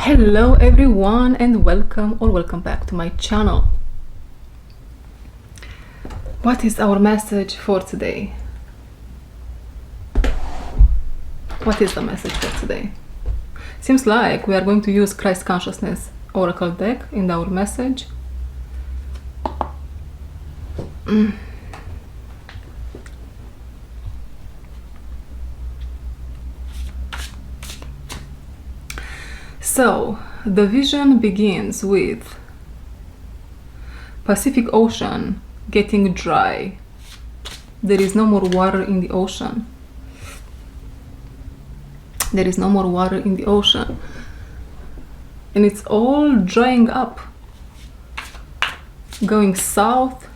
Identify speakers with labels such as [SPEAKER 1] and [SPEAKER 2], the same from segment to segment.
[SPEAKER 1] Hello everyone and welcome back to my channel. What is our message for today? What is the message for today? Seems like we are going to use Christ Consciousness Oracle deck in our message. So, the vision begins with Pacific Ocean getting dry. There is no more water in the ocean. There is no more water in the ocean. And it's all drying up. Going south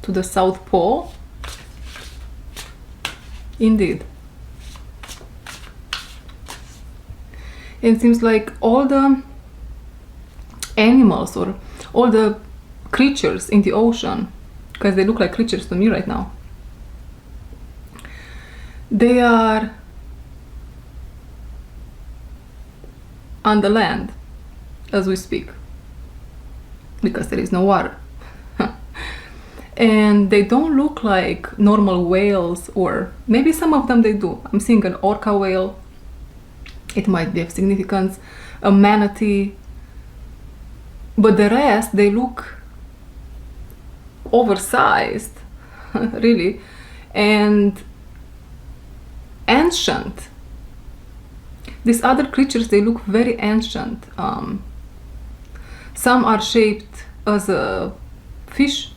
[SPEAKER 1] to the South Pole. Indeed. It seems like all the animals or all the creatures in the ocean, because they look like creatures to me right now, they are on the land as we speak, because there is no water. And they don't look like normal whales, or maybe some of them they do. I'm seeing an orca whale. It might be of significance, a manatee, but the rest, they look oversized, really, and ancient. These other creatures, they look very ancient. Some are shaped as a fish,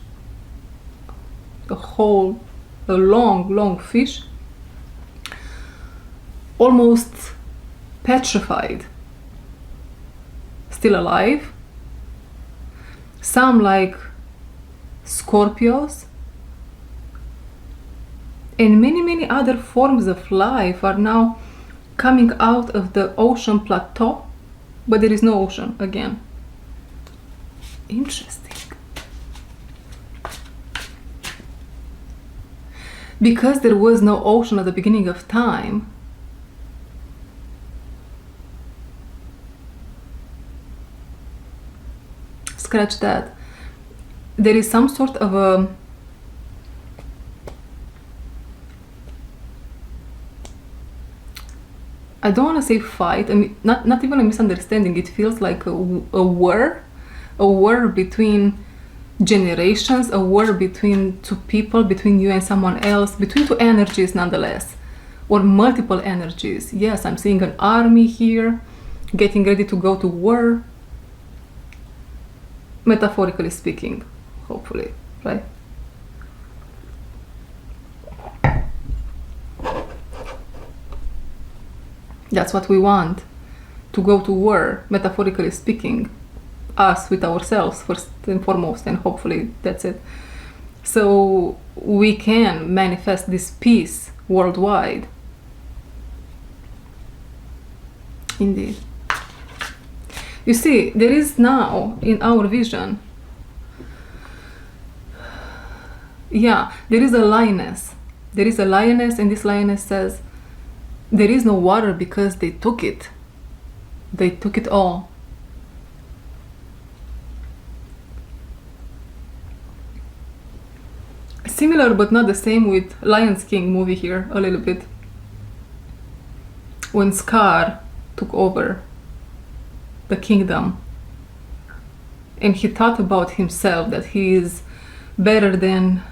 [SPEAKER 1] a long fish, almost petrified, still alive. Some like Scorpios, and many other forms of life are now coming out of the ocean plateau, but there is no ocean again. Interesting. Because there was no ocean at the beginning of time, scratch that, there is some sort of a I don't want to say fight, I mean, not even a misunderstanding. It feels like a war between generations, a war between two people, between you and someone else, between two energies nonetheless, or multiple energies. Yes, I'm seeing an army here getting ready to go to war, metaphorically speaking, hopefully, right? That's what we want, to go to war, metaphorically speaking, us with ourselves first and foremost, and hopefully that's it. So we can manifest this peace worldwide. Indeed. You see, there is now in our vision, there is a lioness. There is a lioness, and this lioness says, there is no water because they took it. They took it all. Similar but not the same with Lion King movie here a little bit. When Scar took over the kingdom, and he thought about himself that he is better than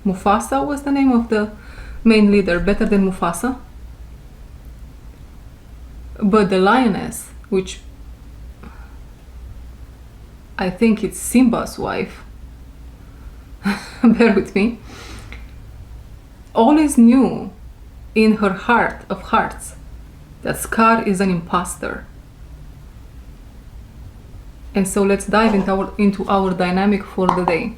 [SPEAKER 1] Mufasa, was the name of the main leader, better than Mufasa. But the lioness, which I think it's Simba's wife, bear with me, always knew in her heart of hearts that Scar is an imposter. And so let's dive into our dynamic for the day.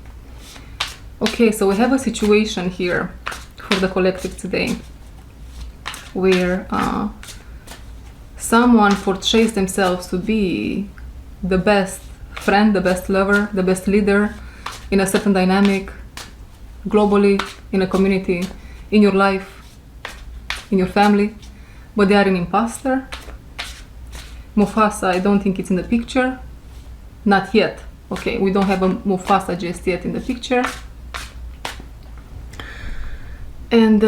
[SPEAKER 1] Okay, so we have a situation here for the collective today where someone portrays themselves to be the best friend, the best lover, the best leader in a certain dynamic, globally, in a community, in your life, in your family. but they are an imposter. Mufasa, I don't think it's in the picture. Not yet. Okay, we don't have a Mufasa just yet in the picture. And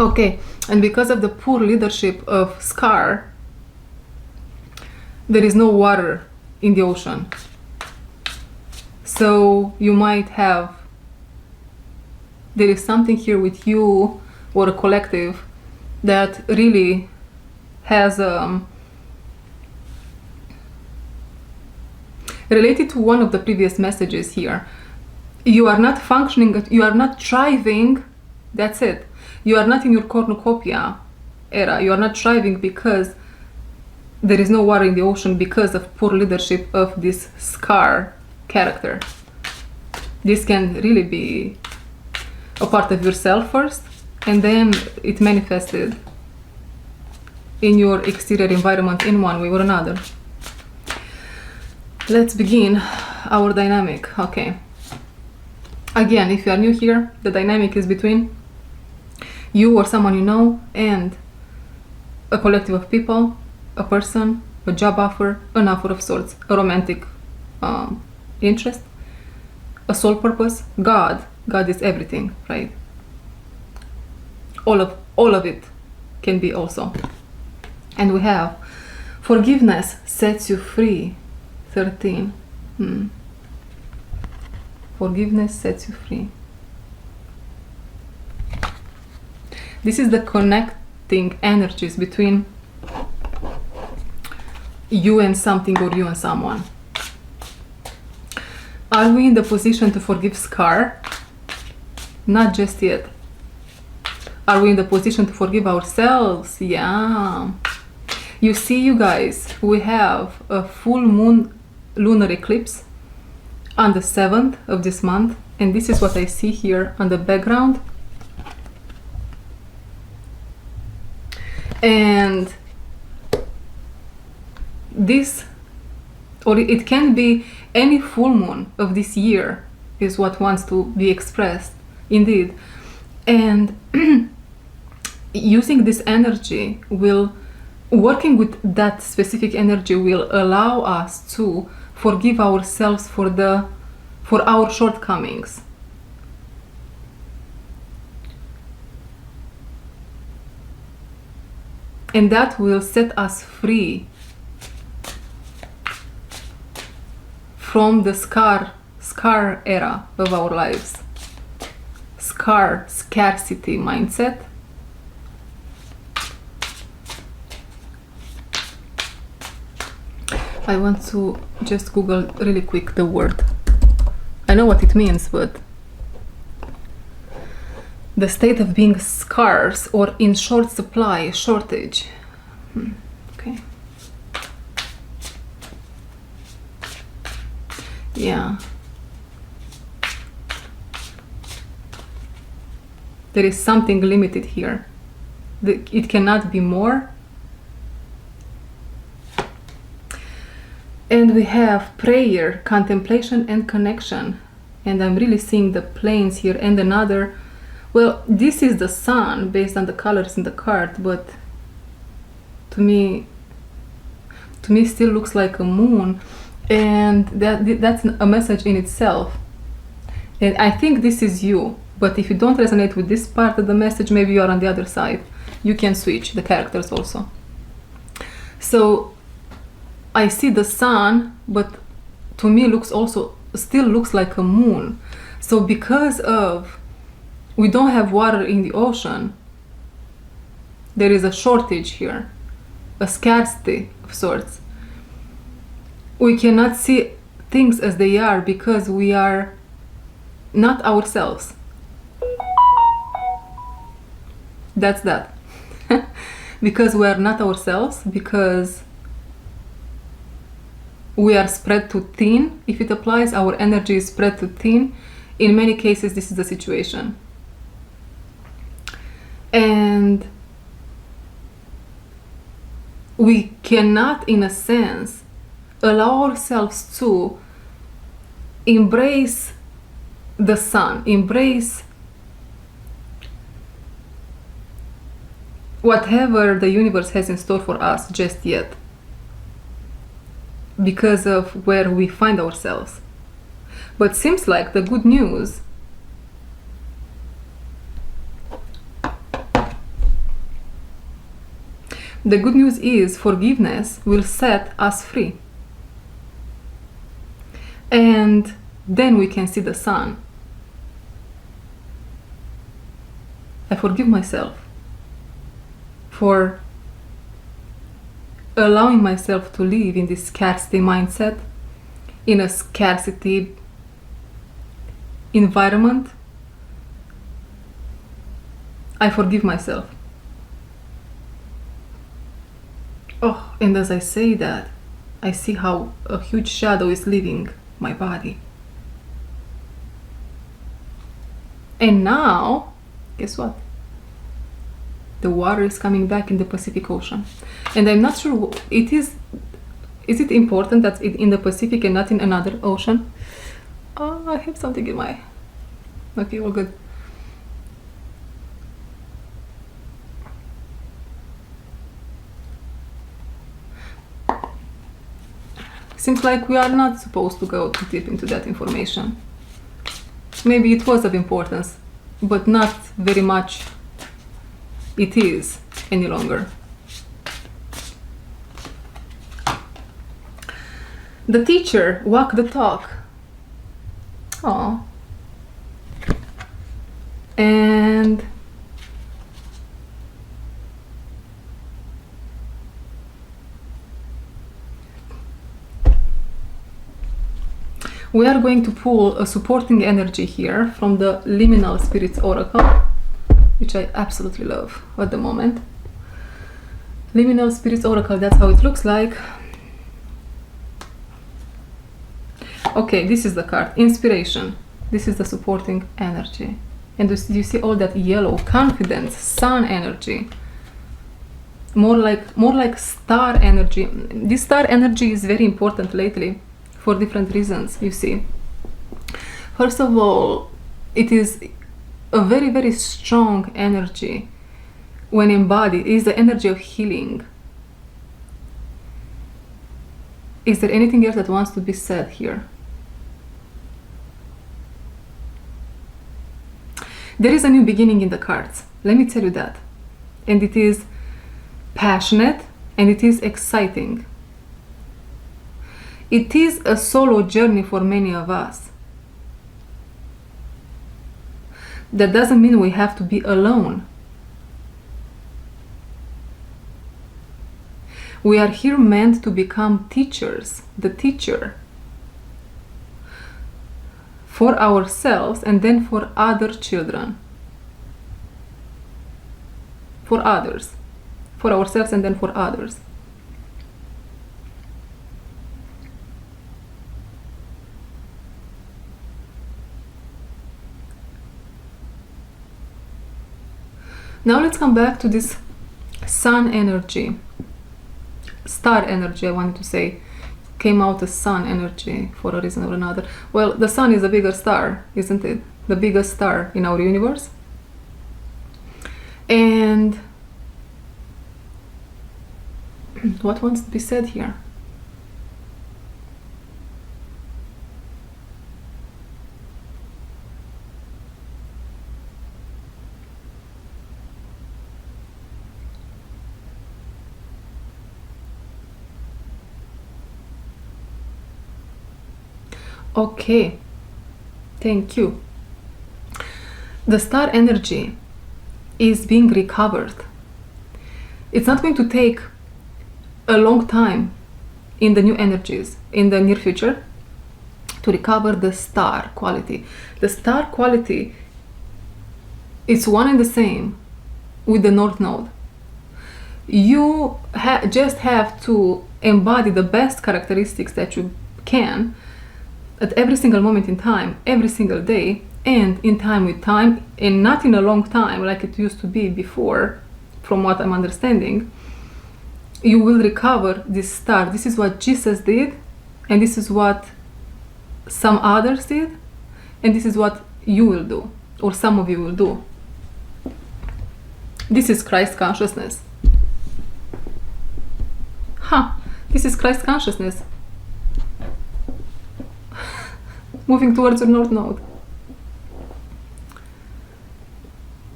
[SPEAKER 1] okay, and because of the poor leadership of Scar, there is no water in the ocean. So you might have, there is something here with you or a collective that really has related to one of the previous messages here. You are not functioning, you are not thriving, that's it. You are not in your cornucopia era. You are not thriving because there is no water in the ocean because of poor leadership of this Scar character. This can really be a part of yourself first, and then it manifested in your exterior environment in one way or another. Let's begin our dynamic. Okay. Again, if you are new here, the dynamic is between you or someone you know and a collective of people, a person, a job offer, an offer of sorts, a romantic interest, a soul purpose, God. God is everything, right? All of it can be also. And we have forgiveness sets you free. 13. Forgiveness sets you free. This is the connecting energies between you and something or you and someone. Are we in the position to forgive Scar? Not just yet. Are we in the position to forgive ourselves? Yeah. You see, you guys, we have a full moon lunar eclipse on the 7th of this month, and this is what I see here on the background. And this, or it can be any full moon of this year, is what wants to be expressed, indeed. And using this energy will, working with that specific energy will allow us to forgive ourselves for our shortcomings. And that will set us free from the scar era of our lives. Scarcity mindset. I want to just Google really quick the word. I know what it means, but the state of being scarce or in short supply, shortage. Okay. Yeah. There is something limited here. It cannot be more. And we have prayer, contemplation, and connection. And I'm really seeing the planes here and another. Well, this is the sun based on the colors in the card, but to me still looks like a moon, and that's a message in itself. And I think this is you, but if you don't resonate with this part of the message, maybe you are on the other side. You can switch the characters also. So I see the sun, but to me still looks like a moon. So because of we don't have water in the ocean, there is a shortage here, a scarcity of sorts. We cannot see things as they are because we are not ourselves. That's that. Because we are not ourselves, because we are spread too thin. If it applies, our energy is spread too thin. In many cases, this is the situation. And we cannot, in a sense, allow ourselves to embrace the sun, embrace whatever the universe has in store for us just yet, because of where we find ourselves. But seems like the good news is forgiveness will set us free. And then we can see the sun. I forgive myself for allowing myself to live in this scarcity mindset, in a scarcity environment. I forgive myself. Oh, and as I say that, I see how a huge shadow is leaving my body. And now, guess what? The water is coming back in the Pacific Ocean. And I'm not sure, is it important that it's in the Pacific and not in another ocean? Oh, I have something in my... Okay, all good. Seems like we are not supposed to go too deep into that information. Maybe it was of importance, but not very much it is any longer. The teacher walk the talk. Oh. And we are going to pull a supporting energy here from the Liminal Spirits Oracle, which I absolutely love at the moment. Liminal Spirits Oracle, that's how it looks like. Okay, this is the card, Inspiration. This is the supporting energy. And you see all that yellow, confidence, sun energy. More like star energy. This star energy is very important lately for different reasons, you see. First of all, it is a very, very strong energy when embodied. It is the energy of healing. Is there anything else that wants to be said here? There is a new beginning in the cards. Let me tell you that. And it is passionate and it is exciting. It is a solo journey for many of us. That doesn't mean we have to be alone. We are here meant to become teachers, the teacher, for ourselves and then for other children. For others. For ourselves and then for others. Now let's come back to this sun energy, star energy, I wanted to say. Came out as sun energy for a reason or another. Well, the sun is a bigger star, isn't it? The biggest star in our universe. And what wants to be said here? Okay, thank you. The star energy is being recovered. It's not going to take a long time in the new energies, in the near future, to recover the star quality. The star quality is one and the same with the North Node. You just have to embody the best characteristics that you can at every single moment in time, every single day, and in time with time, and not in a long time like it used to be before, from what I'm understanding. You will recover this star. This is what Jesus did, and this is what some others did, and this is what you will do, or some of you will do. This is Christ consciousness. This is Christ consciousness. Moving towards your North Node.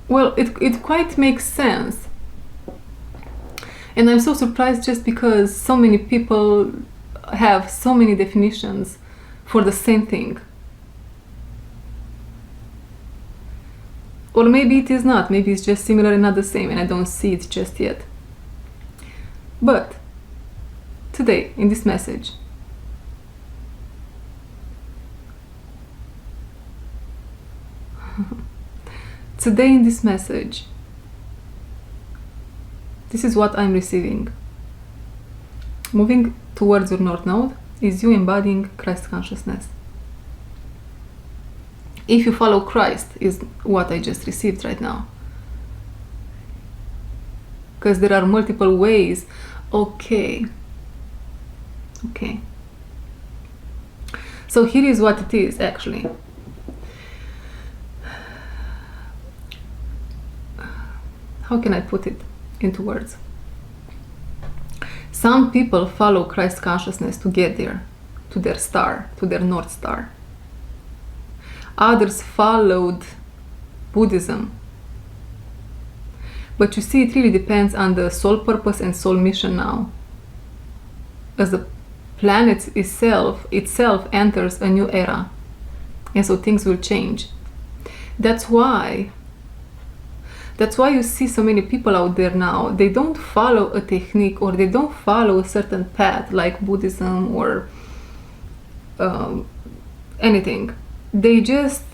[SPEAKER 1] Well, it quite makes sense. And I'm so surprised just because so many people have so many definitions for the same thing. Or maybe it is not. Maybe it's just similar and not the same, and I don't see it just yet. But today, in this message, this is what I'm receiving. Moving towards your North Node is you embodying Christ consciousness. If you follow Christ, is what I just received right now. Because there are multiple ways. Okay. So here is what it is actually. How can I put it into words? Some people follow Christ consciousness to get there, to their star, to their North Star. Others followed Buddhism. But you see, it really depends on the soul purpose and soul mission now. As the planet itself enters a new era. And so things will change. That's why you see so many people out there now. They don't follow a technique or they don't follow a certain path like Buddhism or anything. They just,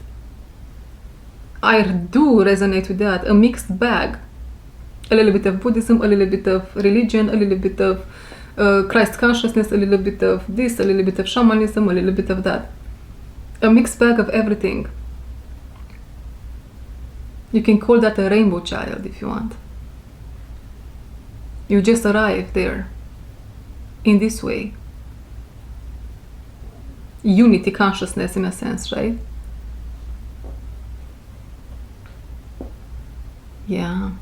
[SPEAKER 1] I do resonate with that, a mixed bag. A little bit of Buddhism, a little bit of religion, a little bit of Christ consciousness, a little bit of this, a little bit of shamanism, a little bit of that. A mixed bag of everything. You can call that a rainbow child if you want. You just arrive there in this way. Unity consciousness in a sense, right? Yeah.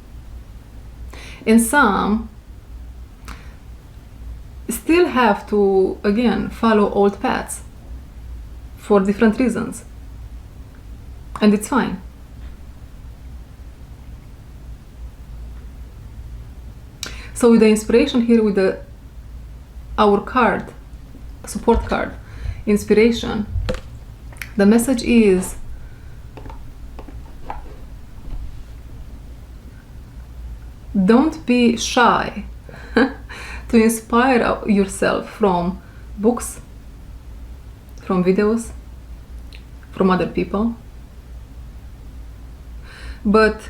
[SPEAKER 1] And some still have to, again, follow old paths for different reasons. And it's fine. So with the inspiration here, with our card, support card, inspiration, the message is don't be shy to inspire yourself from books, from videos, from other people. But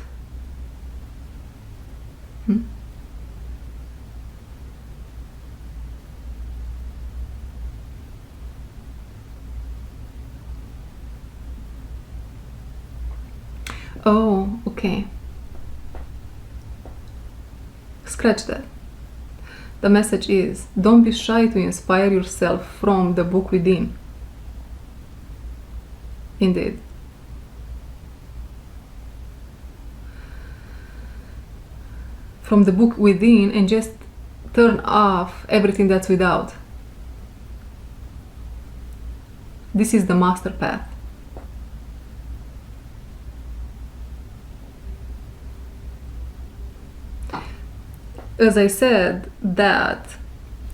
[SPEAKER 1] oh, okay. Scratch that. The message is, don't be shy to inspire yourself from the book within. Indeed. From the book within, and just turn off everything that's without. This is the master path. As I said, that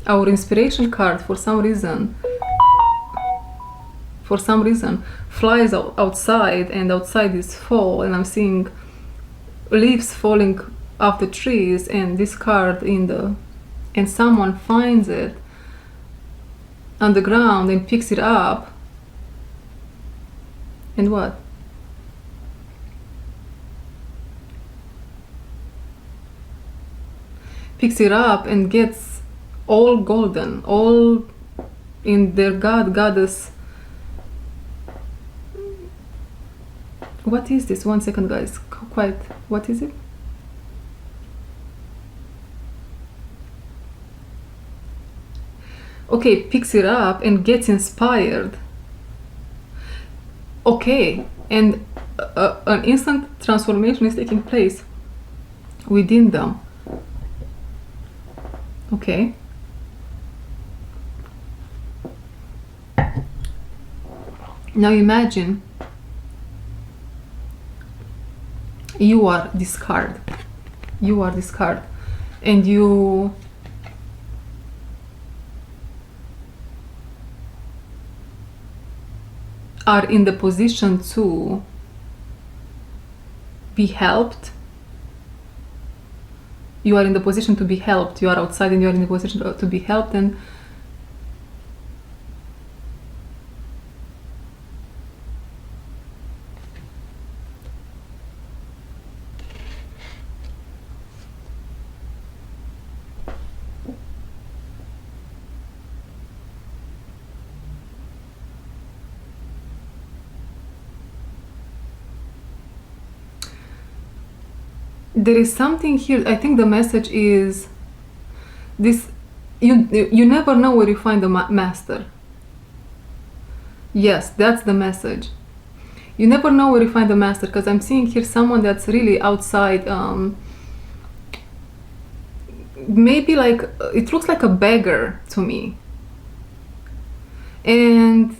[SPEAKER 1] our inspiration card for some reason flies outside, and outside is fall, and I'm seeing leaves falling off the trees, and this card and someone finds it on the ground and picks it up, and what? Picks it up and gets all golden, all in their goddess. What is this? 1 second, guys. Quiet. What is it? Okay, picks it up and gets inspired. Okay, and an instant transformation is taking place. within them. Okay. Now imagine you are this card. You are this card, and you are in the position to be helped. You are in the position to be helped. You are outside and you are in the position to be helped, and there is something here. I think the message is this: you never know where you find the master. Yes, that's the message. You never know where you find the master, because I'm seeing here someone that's really outside. Maybe like it looks like a beggar to me, and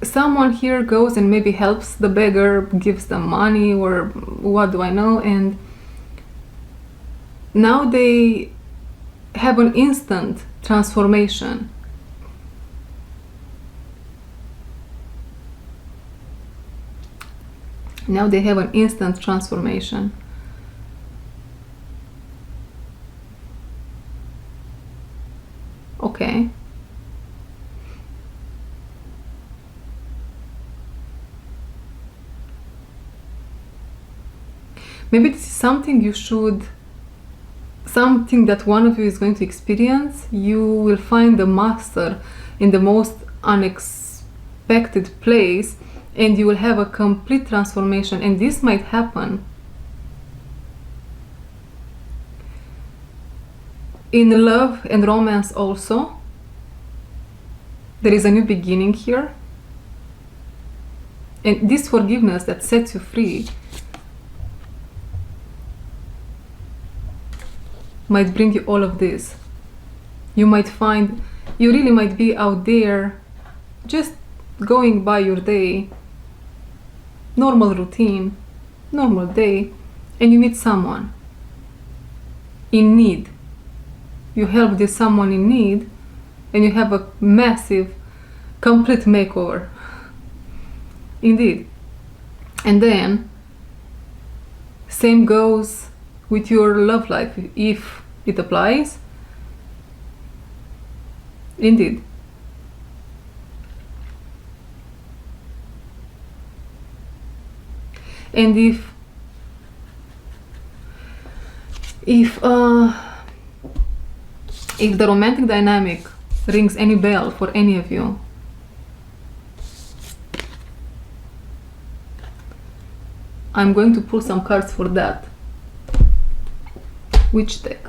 [SPEAKER 1] someone here goes and maybe helps the beggar, gives them money, or what do I know, and now they have an instant transformation. Now they have an instant transformation. Okay. Maybe this is something something that one of you is going to experience. You will find the master in the most unexpected place, and you will have a complete transformation. And this might happen in love and romance also. There is a new beginning here, and this forgiveness that sets you free might bring you all of this. You really might be out there just going by your day, normal routine, normal day, and you meet someone in need. You help this someone in need, and you have a massive, complete makeover. Indeed. And then, same goes with your love life, if it applies. Indeed. And if the romantic dynamic rings any bell for any of you, I'm going to pull some cards for that. Which deck?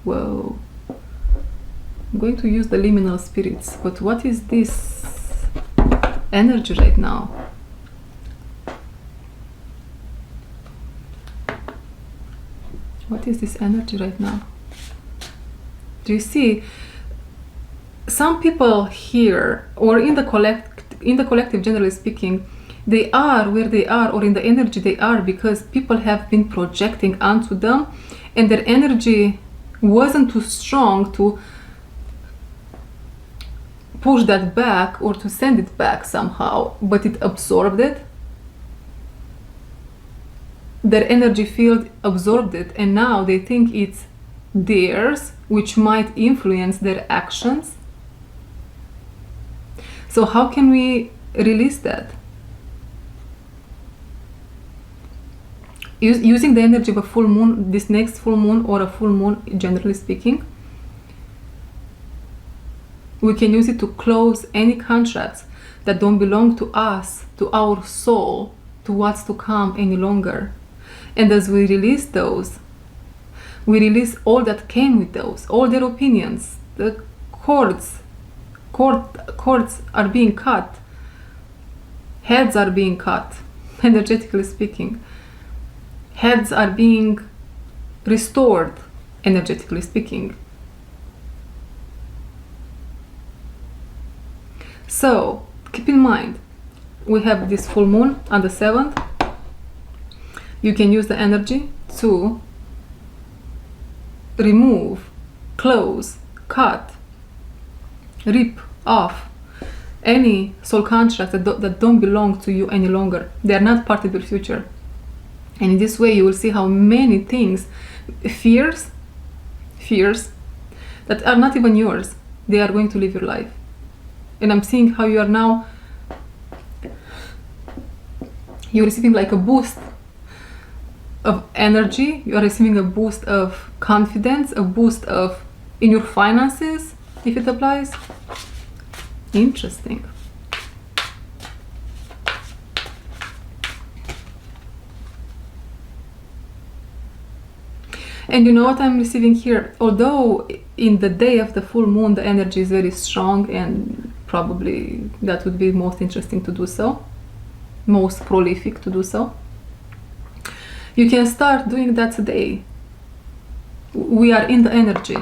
[SPEAKER 1] Whoa. I'm going to use the liminal spirits, but what is this energy right now? What is this energy right now? Do you see? Some people here, or in the collective, generally speaking, they are where they are, or in the energy they are, because people have been projecting onto them, and their energy wasn't too strong to push that back or to send it back somehow, but it absorbed it. Their energy field absorbed it, and now they think it's theirs, which might influence their actions. So how can we release that? Using the energy of a full moon, this next full moon, or a full moon, generally speaking, we can use it to close any contracts that don't belong to us, to our soul, to what's to come any longer. And as we release those, we release all that came with those, all their opinions. The cords are being cut, heads are being cut, energetically speaking. Heads are being restored, energetically speaking. So keep in mind, we have this full moon on the 7th. You can use the energy to remove, close, cut, rip off any soul contracts that don't belong to you any longer. They are not part of your future. And in this way you will see how many things, fears that are not even yours, they are going to live your life. And I'm seeing how you are now, you're receiving like a boost of energy, you are receiving a boost of confidence, a boost of in your finances, if it applies. Interesting. And you know what I'm receiving here? Although in the day of the full moon the energy is very strong, and probably that would be most interesting to do so, most prolific to do so, you can start doing that today. We are in the energy.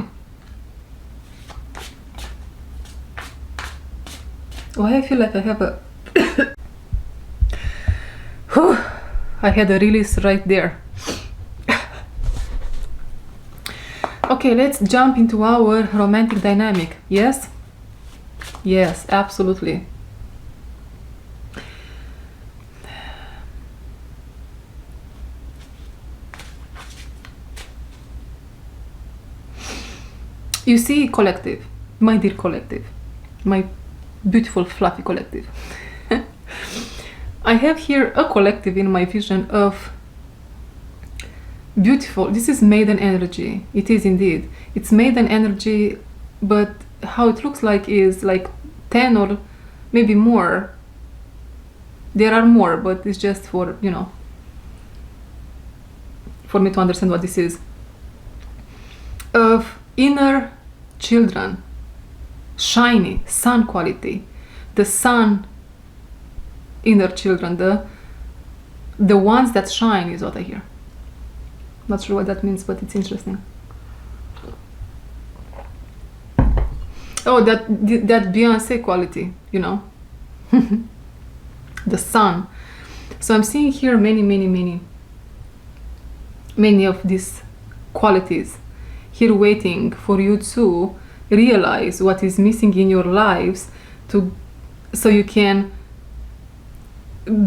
[SPEAKER 1] Oh, I feel like I have a I had a release right there. Okay, let's jump into our romantic dynamic. Yes? Yes, absolutely. You see, collective, my dear collective, my beautiful fluffy collective. I have here a collective in my vision of beautiful, this is maiden energy. It is indeed, it's maiden energy, but how it looks like is like 10 or maybe more. There are more, but it's just for, you know, for me to understand what this is. Of inner children, shiny, sun quality, the sun inner children, the ones that shine is what I hear. Not sure what that means, but it's interesting. Oh, that Beyonce quality, you know. The sun. So I'm seeing here many of these qualities here waiting for you to realize what is missing in your lives, so you can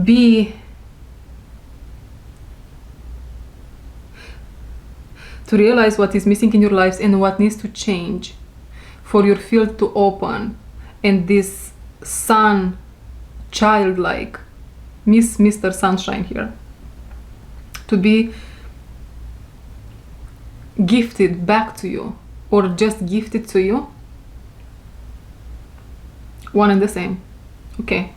[SPEAKER 1] be to realize what is missing in your lives and what needs to change for your field to open, and this sun, childlike, Mr. Sunshine here, to be gifted back to you, or just gifted to you. One and the same. Okay.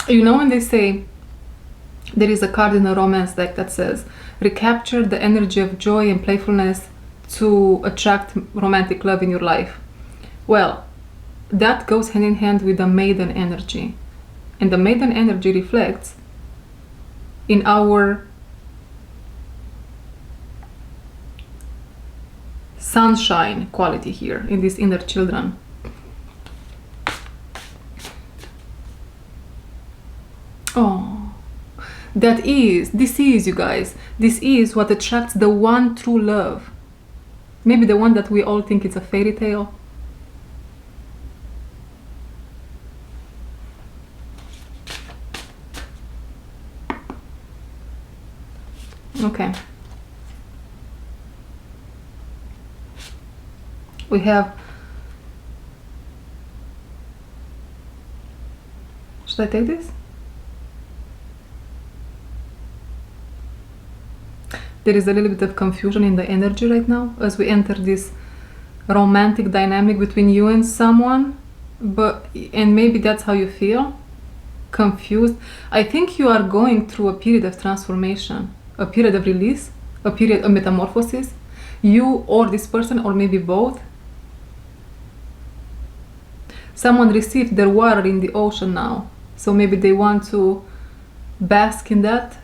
[SPEAKER 1] You know when they say, there is a card in a romance deck that says, recapture the energy of joy and playfulness to attract romantic love in your life. Well, that goes hand in hand with the maiden energy. And the maiden energy reflects in our sunshine quality here, in these inner children. Oh, this is, you guys, this is what attracts the one true love. Maybe the one that we all think it's a fairy tale. Okay. We have, should I take this? There is a little bit of confusion in the energy right now as we enter this romantic dynamic between you and someone. And maybe that's how you feel, confused. I think you are going through a period of transformation, a period of release, a period of metamorphosis. You or this person, or maybe both. Someone received their water in the ocean now, so maybe they want to bask in that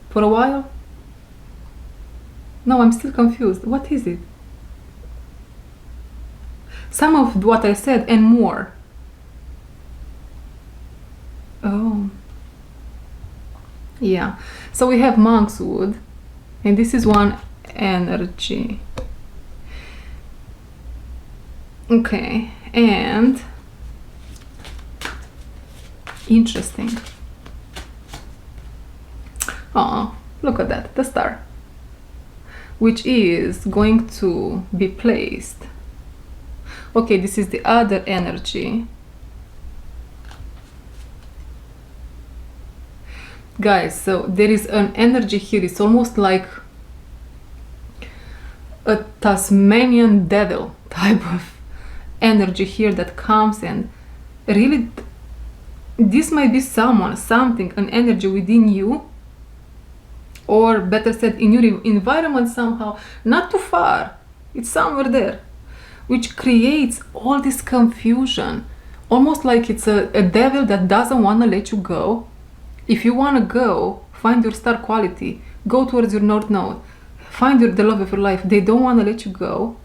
[SPEAKER 1] for a while. No, I'm still confused. What is it? Some of what I said and more. Oh. Yeah. So we have monk's wood, and this is one energy. Okay, and interesting. Oh, look at that, the star, which is going to be placed. Okay, this is the other energy. Guys, so there is an energy here. It's almost like a Tasmanian devil type of energy here that comes, and really this might be someone, something, an energy within you, or better said, in your environment somehow, not too far, it's somewhere there, which creates all this confusion, almost like it's a devil that doesn't want to let you go. If you want to go, find your star quality, go towards your North Node, find the love of your life. They don't want to let you go.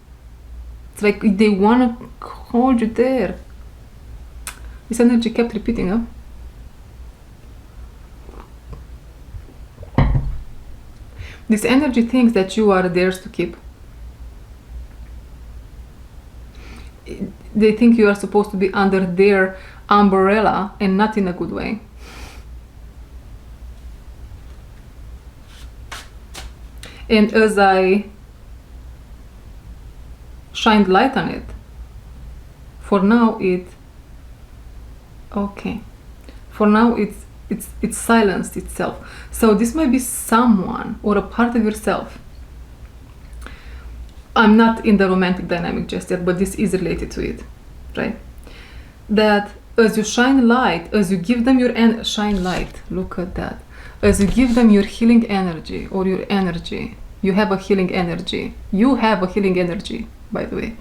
[SPEAKER 1] It's like they want to hold you there. This energy kept repeating, huh? This energy thinks that you are theirs to keep. They think you are supposed to be under their umbrella, and not in a good way. And as I shined light on it, for now it's silenced itself. So this might be someone or a part of yourself. I'm not in the romantic dynamic just yet, but this is related to it, right? That as you shine light, as you give them your shine light, look at that. As you give them your healing energy, or your energy, you have a healing energy. You have a healing energy, by the way.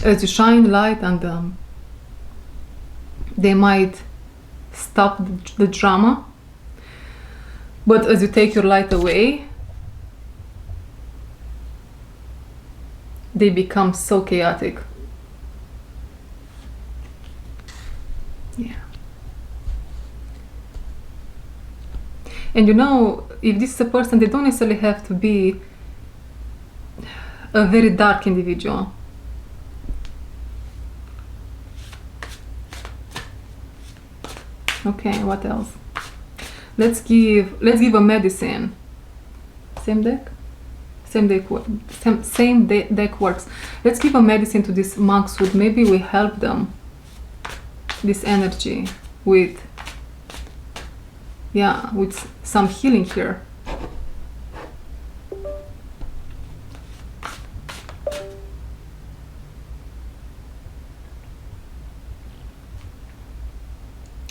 [SPEAKER 1] As you shine light on them, they might stop the drama, but as you take your light away, they become so chaotic. Yeah. And you know, if this is a person, they don't necessarily have to be a very dark individual. Okay, what else? Let's give a medicine. Same deck? Same deck works. Let's give a medicine to this monk's wood. Maybe we help them, this energy, with some healing here.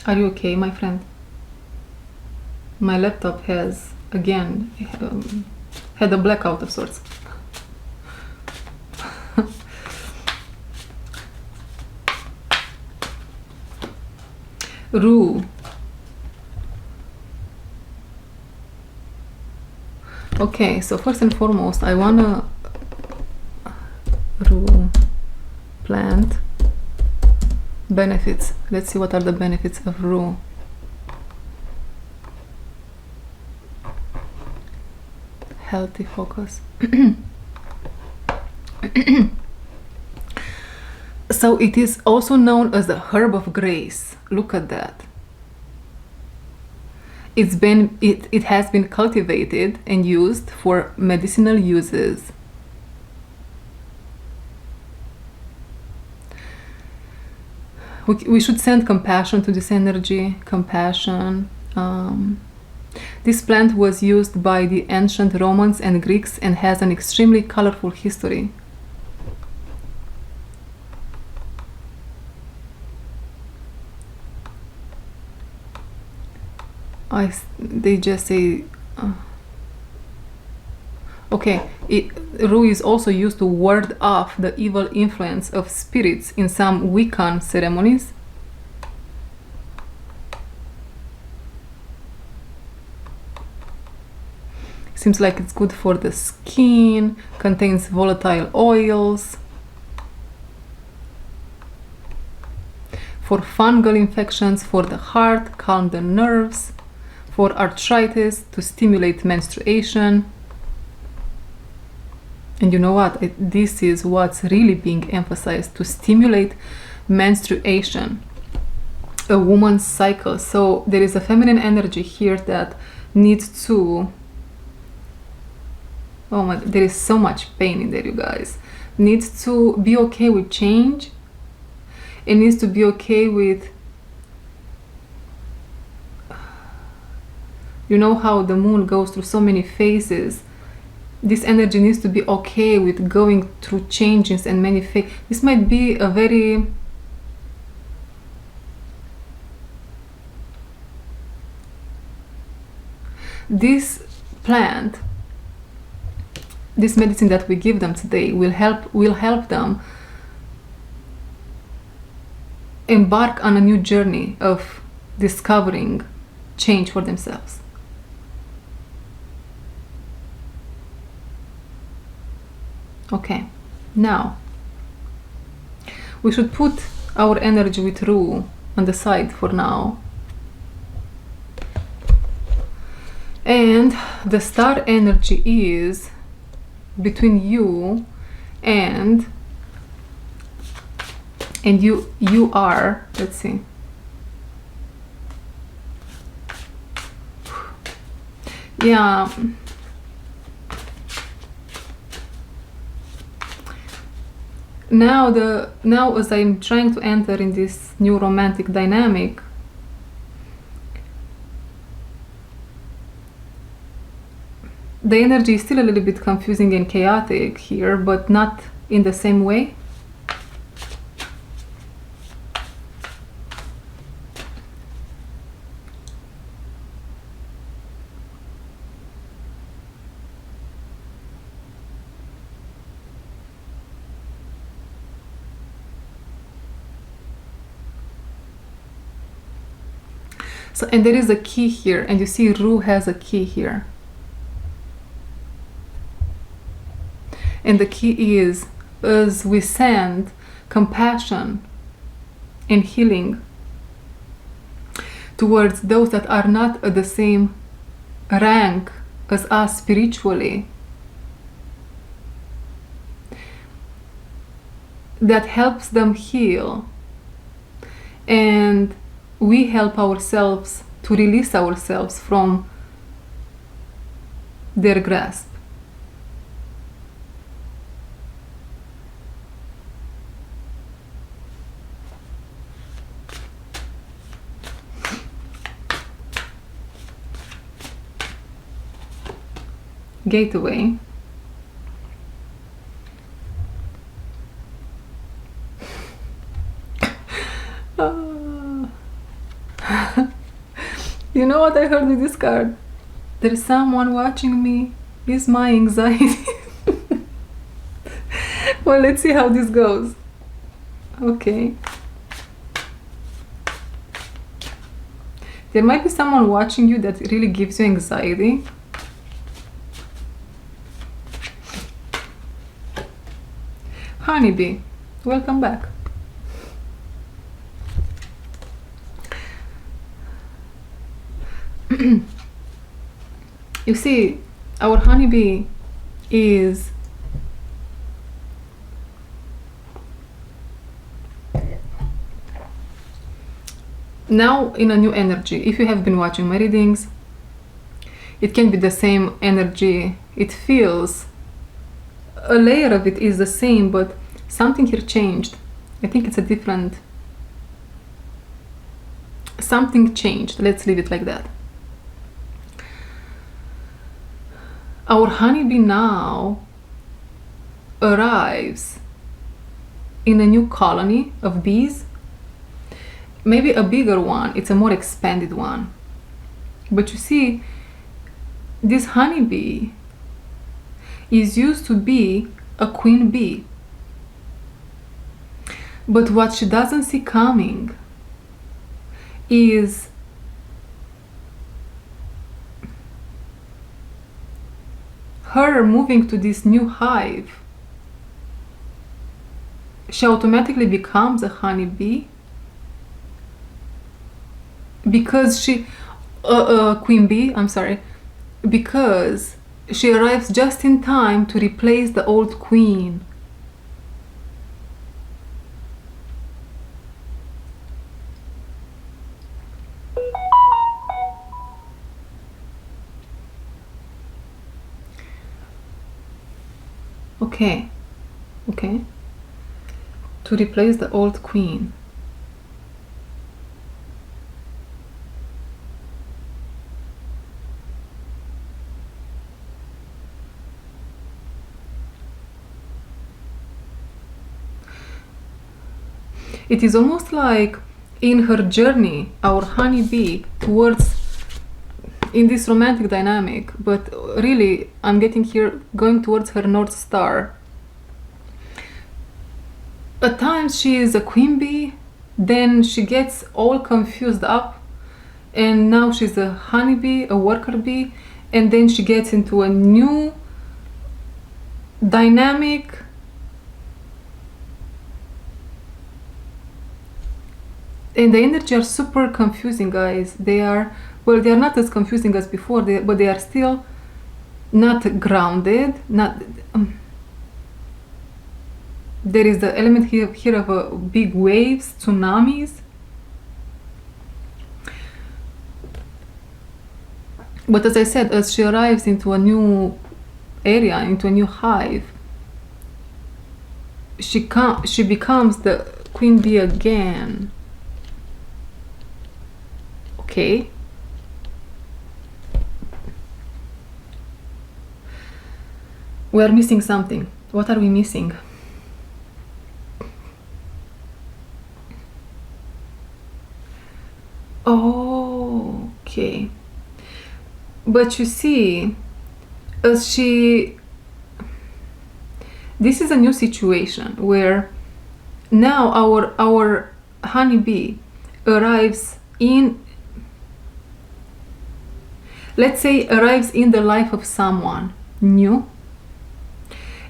[SPEAKER 1] Are you okay, my friend? My laptop has, again, had a blackout of sorts. Rue. Okay, so first and foremost, I wanna rue plant benefits. Let's see what are the benefits of rue. Healthy focus. So it is also known as the herb of grace. Look at that. It has been cultivated and used for medicinal uses. We should send compassion to this energy. Compassion. This plant was used by the ancient Romans and Greeks and has an extremely colorful history. They just say okay, Ru is also used to ward off the evil influence of spirits in some Wiccan ceremonies. Seems like it's good for the skin, contains volatile oils, for fungal infections, for the heart, calm the nerves, for arthritis, to stimulate menstruation. And you know what? This is what's really being emphasized, to stimulate menstruation, a woman's cycle. So there is a feminine energy here that needs to, oh my, there is so much pain in there, you guys. Needs to be okay with change. It needs to be okay with, you know how the moon goes through so many phases. This energy needs to be okay with going through changes and many phases. This might be a very this plant, this medicine that we give them today will help them embark on a new journey of discovering change for themselves. Okay, now we should put our energy with Ru on the side for now. And the star energy is between you and you are, let's see, yeah, now as I'm trying to enter in this new romantic dynamic, the energy is still a little bit confusing and chaotic here, but not in the same way. So, and there is a key here, and you see Ru has a key here. And the key is, as we send compassion and healing towards those that are not at the same rank as us spiritually, that helps them heal, and we help ourselves to release ourselves from their grasp. Gateway. You know what I heard with this card? There's someone watching me. Is my anxiety. Well, let's see how this goes. Okay. There might be someone watching you that really gives you anxiety. Honeybee, welcome back. You see, our honeybee is now in a new energy. If you have been watching my readings, it can be the same energy. It feels a layer of it is the same, but something here changed. I think it's a different, something changed. Let's leave it like that. Our honeybee now arrives in a new colony of bees, maybe a bigger one. It's a more expanded one. But you see, this honeybee is used to be a queen bee. But what she doesn't see coming is her moving to this new hive. She automatically becomes a honeybee because she, queen bee, I'm sorry, because she arrives just in time to replace the old queen. Okay, to replace the old queen. It is almost like in her journey, our honeybee towards, in this romantic dynamic, but really I'm getting here going towards her North Star. At times she is a queen bee, then she gets all confused up, and now she's a honeybee, a worker bee, and then she gets into a new dynamic. And the energy are super confusing, guys. They are not as confusing as before, but they are still not grounded. There is the element here of big waves, tsunamis. But as I said, as she arrives into a new area, into a new hive, she becomes the queen bee again. Okay. We are missing something. What are we missing? Oh, okay. But you see, this is a new situation where now our honeybee arrives in, let's say, arrives in the life of someone new,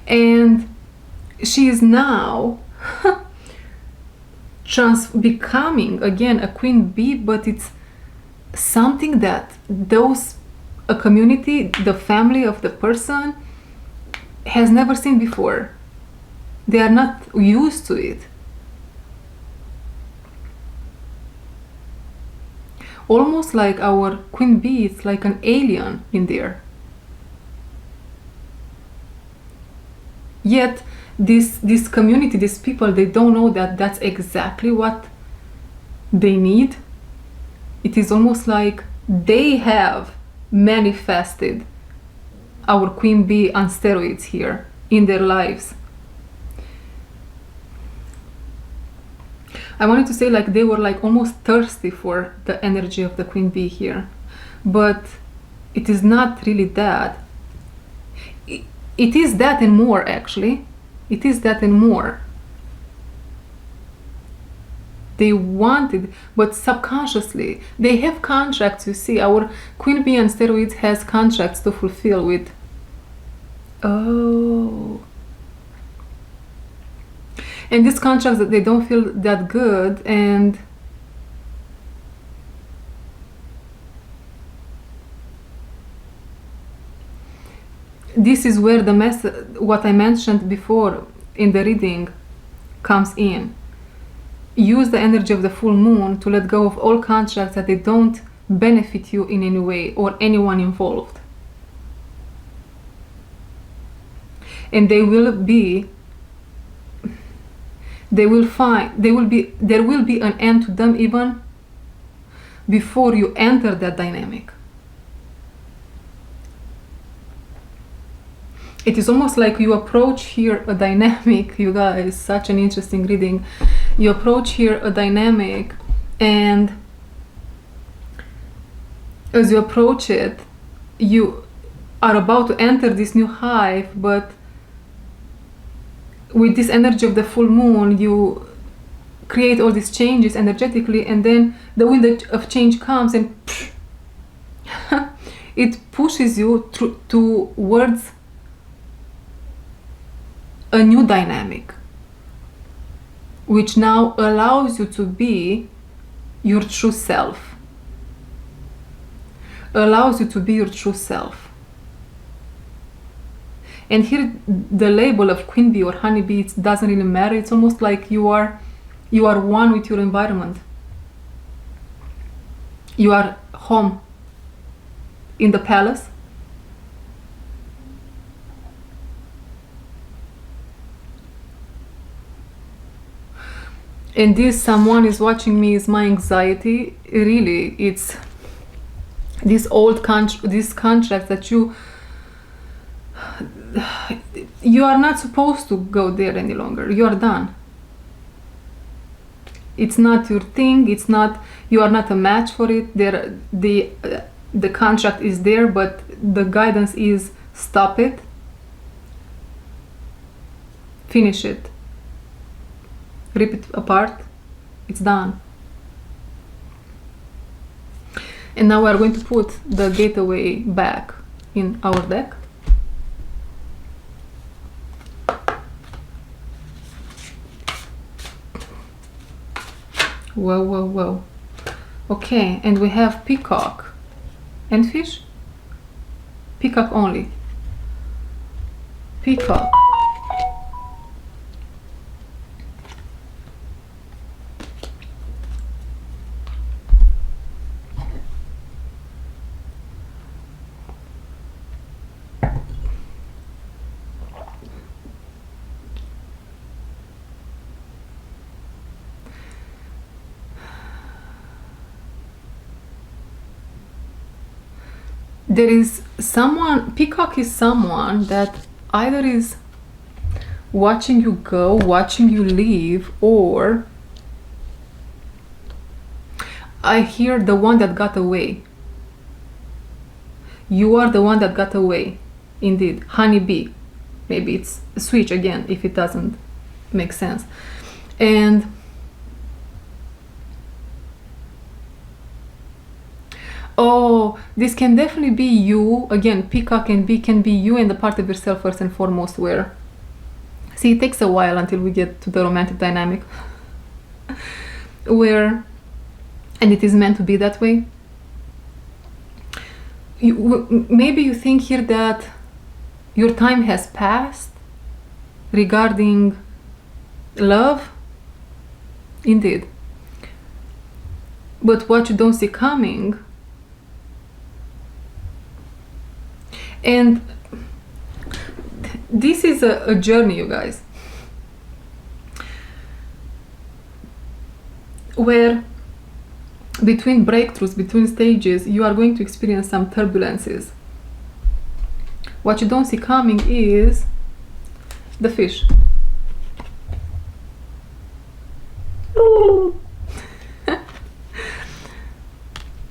[SPEAKER 1] and she is now becoming again a queen bee, but it's something that a community, the family of the person, has never seen before. They are not used to it. Almost like our queen bee is like an alien in there. Yet this community, these people, they don't know that that's exactly what they need. It is almost like they have manifested our queen bee on steroids here in their lives. I wanted to say like they were like almost thirsty for the energy of the queen bee here, but it is not really that. It is that and more, actually. It is that and more. They wanted, but subconsciously, they have contracts, you see. Our queen bee on steroids has contracts to fulfill with. Oh. And these contracts, that they don't feel that good, and this is where the what I mentioned before in the reading comes in. Use the energy of the full moon to let go of all contracts that they don't benefit you in any way or anyone involved. And there will be an end to them even before you enter that dynamic. It is almost like you approach here a dynamic, you guys, such an interesting reading. You approach here a dynamic, and as you approach it, you are about to enter this new hive, but with this energy of the full moon, you create all these changes energetically, and then the wind of change comes and it pushes you towards a new dynamic, which now allows you to be your true self. Allows you to be your true self. And here the label of queen bee or honeybee, it doesn't really matter. It's almost like you are one with your environment. You are home in the palace. And this someone is watching me is my anxiety. Really, it's this old this contract that you are not supposed to go there any longer. You are done. It's not your thing. It's not. You are not a match for it. The contract is there, but the guidance is stop it. Finish it. Rip it apart. It's done. And now we are going to put the gateway back in our deck. Whoa, whoa, whoa. Okay, and we have peacock and fish. Peacock only. Peacock. There is someone, peacock is someone that either is watching you go, watching you leave, or I hear the one that got away. You are the one that got away. Indeed. Honeybee. Maybe it's a switch again if it doesn't make sense. And oh, this can definitely be you. Again, peacock and bee can be you and the part of yourself first and foremost where... See, it takes a while until we get to the romantic dynamic. Where... And it is meant to be that way. Maybe you think here that your time has passed regarding love. Indeed. But what you don't see coming... And this is a journey, you guys, where between breakthroughs, between stages, you are going to experience some turbulences. What you don't see coming is the fish.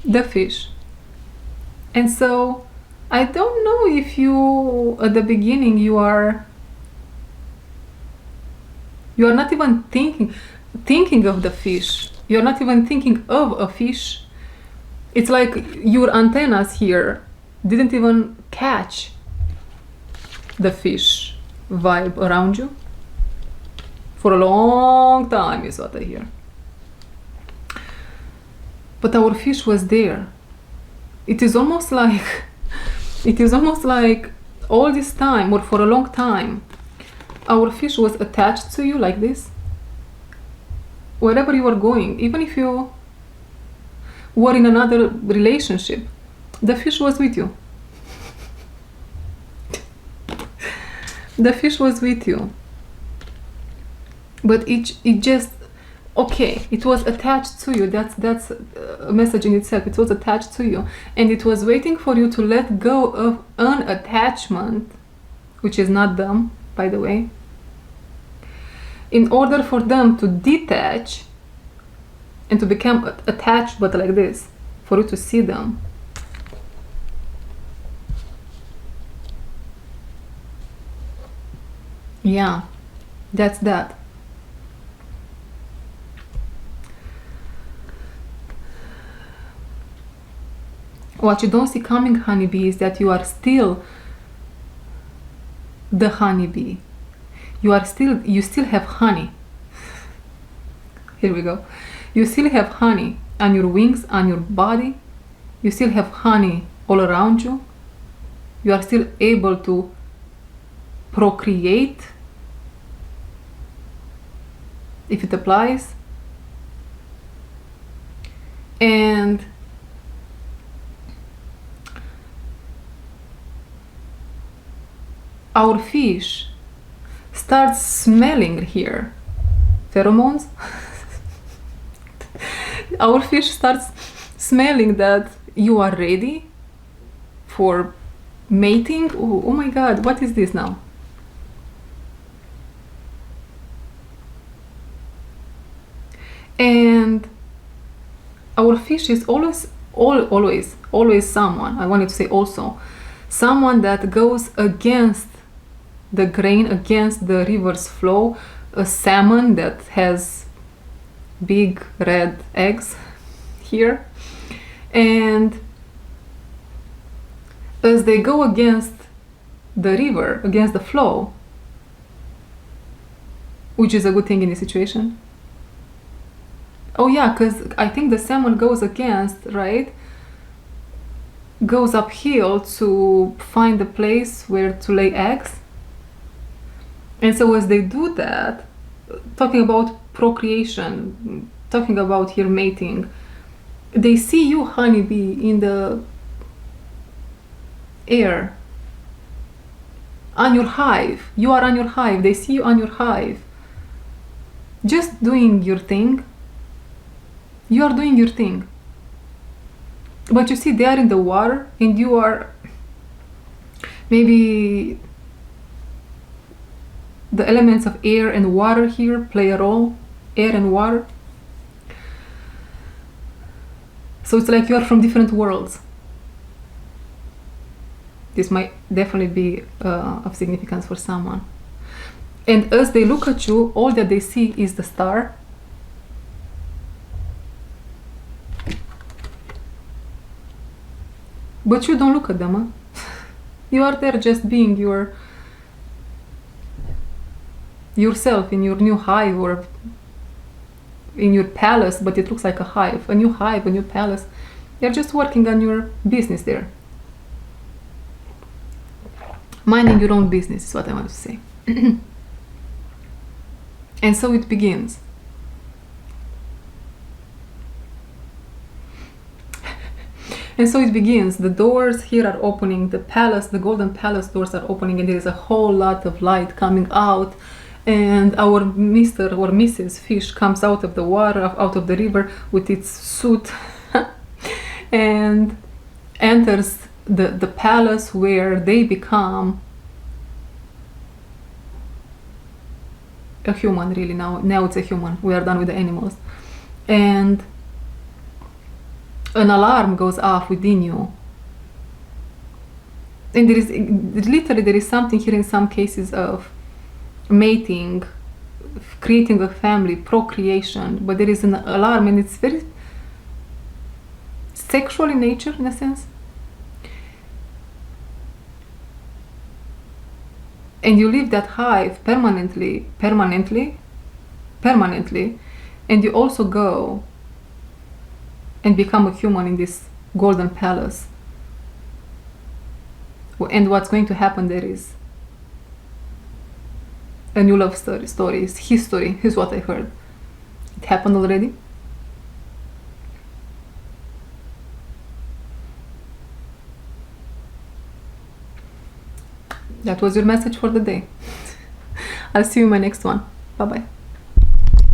[SPEAKER 1] The fish. And so I don't know if you, at the beginning, you are not even thinking of the fish. You're not even thinking of a fish. It's like your antennas here didn't even catch the fish vibe around you. For a long time is what I hear. But our fish was there. It is almost like all this time, or for a long time, our fish was attached to you like this. Wherever you were going, even if you were in another relationship, the fish was with you. The fish was with you. But it just, okay, it was attached to you. That's a message in itself. It was attached to you, and it was waiting for you to let go of an attachment, which is not them, by the way, in order for them to detach and to become attached, but like this, for you to see them. Yeah, that's that. What you don't see coming, honeybee, is that you are still the honeybee. You still have honey. Here we go. You still have honey on your wings, on your body. You still have honey all around you. You are still able to procreate if it applies. And our fish starts smelling here pheromones. Our fish starts smelling that you are ready for mating. Oh my god, what is this now? And our fish is always someone, I wanted to say also, someone that goes against the grain, against the river's flow. A salmon that has big red eggs here, and as they go against the river, against the flow, which is a good thing in this situation. Oh yeah, because I think the salmon goes against, right? Goes uphill to find a place where to lay eggs. And so as they do that, talking about procreation, talking about here mating, they see you, honeybee, in the air, on your hive. You are on your hive. They see you on your hive, just doing your thing. You are doing your thing. But you see, they are in the water, and you are maybe the elements of air and water here play a role. Air and water. So it's like you are from different worlds. This might definitely be of significance for someone. And as they look at you, all that they see is the star. But you don't look at them, huh? You are there just being yourself in your new hive, or in your palace, but it looks like a hive, a new palace. You're just working on your business there. Minding your own business is what I want to say. And so it begins. And so it begins. The doors here are opening, the palace, the golden palace doors are opening, and there is a whole lot of light coming out. And our Mr. or Mrs. Fish comes out of the water, out of the river with its suit and enters the palace, where they become a human, really. Now it's a human. We are done with the animals. And an alarm goes off within you. And there is something here in some cases of mating, creating a family, procreation, but there is an alarm, and it's very sexual in nature, in a sense. And you leave that hive permanently, and you also go and become a human in this golden palace. And what's going to happen there is a new love story. It's history. Here's what I heard. It happened already. That was your message for the day. I'll see you in my next one. Bye bye.